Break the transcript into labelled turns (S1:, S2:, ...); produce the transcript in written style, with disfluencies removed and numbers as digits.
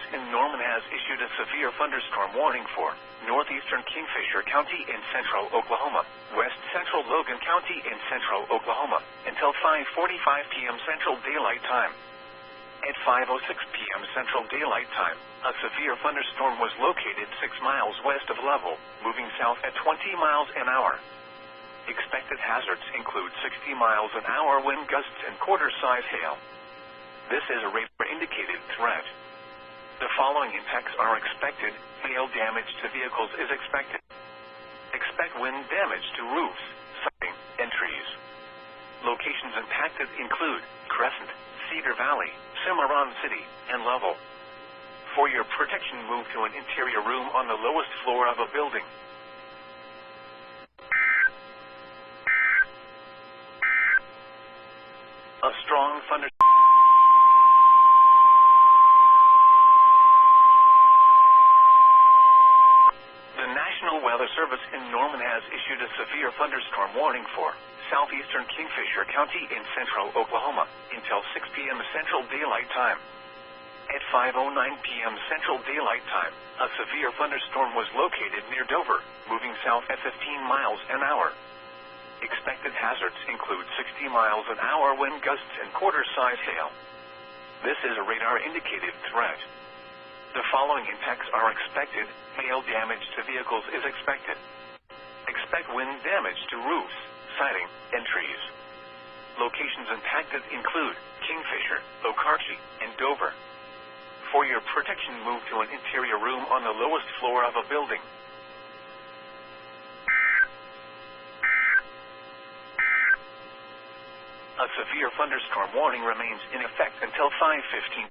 S1: Service in Norman has issued a severe thunderstorm warning for northeastern Kingfisher County in central Oklahoma, west central Logan County in central Oklahoma, until 5:45 p.m. Central Daylight Time. At 5:06 p.m. Central Daylight Time, a severe thunderstorm was located 6 miles west of level, moving south at 20 miles an hour. Expected hazards include 60 miles an hour wind gusts and quarter-size hail. This is a radar-indicated threat. The following impacts are expected. Hail damage to vehicles is expected. Expect wind damage to roofs, siding, and trees. Locations impacted include Crescent, Cedar Valley, Cimarron City, and Lovell. For your protection, move to an interior room on the lowest floor of a building. A strong thunderstorm. The National Weather Service in Norman has issued a severe thunderstorm warning for southeastern Kingfisher County in central Oklahoma until 6 p.m. Central Daylight Time. At 5:09 p.m. Central Daylight Time, a severe thunderstorm was located near Dover, moving south at 15 miles an hour. Expected hazards include 60 miles an hour wind gusts and quarter-size hail. This is a radar-indicated threat. The following impacts are expected. Hail damage to vehicles is expected. Expect wind damage to roofs, siding, and trees. Locations impacted include Kingfisher, Okarche, and Dover. For your protection, move to an interior room on the lowest floor of a building. A severe thunderstorm warning remains in effect until 5:15